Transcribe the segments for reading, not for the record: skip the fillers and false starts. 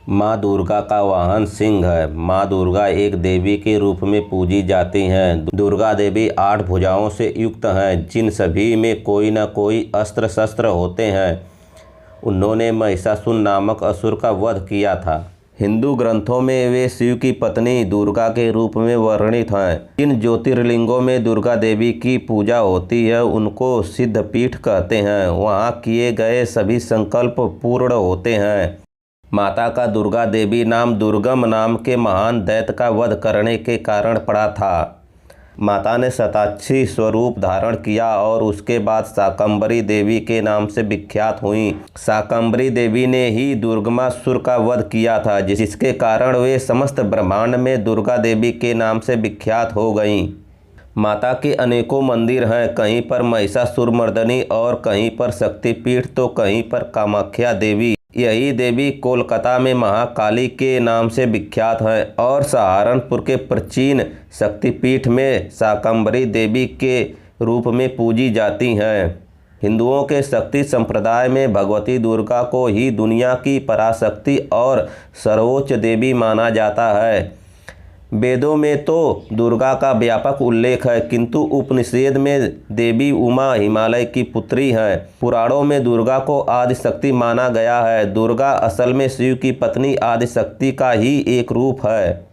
माँ दुर्गा का वाहन सिंह है। माँ दुर्गा एक देवी के रूप में पूजी जाती हैं। दुर्गा देवी 8 भुजाओं से युक्त हैं, जिन सभी में कोई न कोई अस्त्र शस्त्र होते हैं। उन्होंने महिषासुर नामक असुर का वध किया था। हिंदू ग्रंथों में वे शिव की पत्नी दुर्गा के रूप में वर्णित हैं। जिन ज्योतिर्लिंगों में दुर्गा देवी की पूजा होती है उनको सिद्धपीठ कहते हैं। वहाँ किए गए सभी संकल्प पूर्ण होते हैं। माता का दुर्गा देवी नाम दुर्गम नाम के महान दैत्य का वध करने के कारण पड़ा था। माता ने शताक्षी स्वरूप धारण किया और उसके बाद शाकंभरी देवी के नाम से विख्यात हुई। शाकंभरी देवी ने ही दुर्गमासुर का वध किया था, जिसके कारण वे समस्त ब्रह्मांड में दुर्गा देवी के नाम से विख्यात हो गईं। माता के अनेकों मंदिर हैं, कहीं पर महिषासुरमर्दिनी और कहीं पर शक्तिपीठ तो कहीं पर कामाख्या देवी। यही देवी कोलकाता में महाकाली के नाम से विख्यात है और सहारनपुर के प्राचीन शक्तिपीठ में शाकंभरी देवी के रूप में पूजी जाती हैं। हिंदुओं के शक्ति संप्रदाय में भगवती दुर्गा को ही दुनिया की पराशक्ति और सर्वोच्च देवी माना जाता है। वेदों में तो दुर्गा का व्यापक उल्लेख है, किंतु उपनिषद में देवी उमा हिमालय की पुत्री हैं। पुराणों में दुर्गा को आदिशक्ति माना गया है। दुर्गा असल में शिव की पत्नी आदिशक्ति का ही एक रूप है।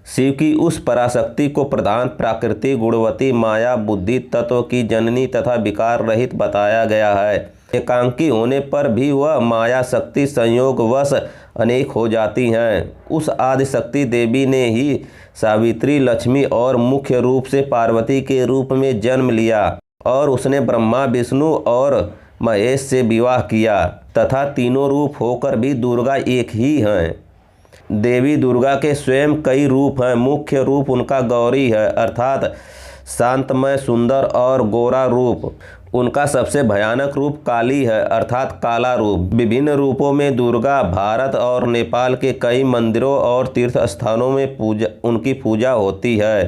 शिव की उस पराशक्ति को प्रधान प्राकृतिक गुणवती माया बुद्धि तत्व की जननी तथा विकार रहित बताया गया है। एकांकी होने पर भी वह माया शक्ति संयोगवश अनेक हो जाती हैं। उस आदिशक्ति देवी ने ही सावित्री, लक्ष्मी और मुख्य रूप से पार्वती के रूप में जन्म लिया और उसने ब्रह्मा, विष्णु और महेश से विवाह किया तथा तीनों रूप होकर भी दुर्गा एक ही हैं। देवी दुर्गा के स्वयं कई रूप हैं। मुख्य रूप उनका गौरी है, अर्थात शांतमय, सुंदर और गोरा रूप। उनका सबसे भयानक रूप काली है, अर्थात काला रूप। विभिन्न रूपों में दुर्गा भारत और नेपाल के कई मंदिरों और तीर्थ स्थानों में उनकी पूजा होती है।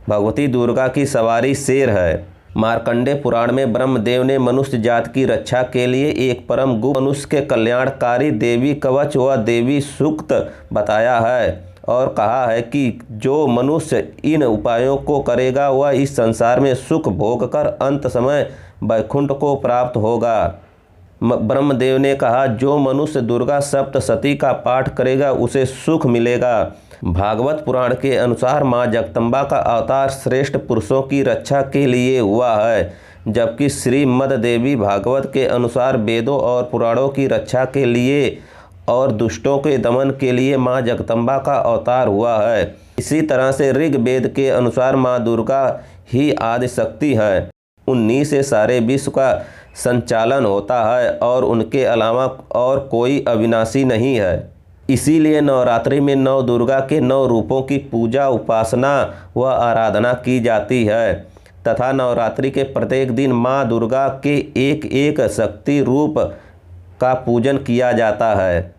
भगवती दुर्गा की सवारी शेर है। मार्कंडेय पुराण में ब्रह्मदेव ने मनुष्य जाति की रक्षा के लिए एक परम गुप्त मनुष्य के कल्याणकारी देवी कवच व देवी सूक्त बताया है और कहा है कि जो मनुष्य इन उपायों को करेगा वह इस संसार में सुख भोग कर अंत समय वैकुंठ को प्राप्त होगा। ब्रह्मदेव ने कहा, जो मनुष्य दुर्गा सप्तशती का पाठ करेगा उसे सुख मिलेगा। भागवत पुराण के अनुसार माँ जगदम्बा का अवतार श्रेष्ठ पुरुषों की रक्षा के लिए हुआ है, जबकि श्रीमद् देवी भागवत के अनुसार वेदों और पुराणों की रक्षा के लिए और दुष्टों के दमन के लिए माँ जगदम्बा का अवतार हुआ है। इसी तरह से ऋग्वेद के अनुसार माँ दुर्गा ही आदिशक्ति है। उन्हीं से सारे विश्व का संचालन होता है और उनके अलावा और कोई अविनाशी नहीं है। इसीलिए नवरात्रि में नौ दुर्गा के 9 रूपों की पूजा, उपासना व आराधना की जाती है तथा नवरात्रि के प्रत्येक दिन माँ दुर्गा के एक एक शक्ति रूप का पूजन किया जाता है।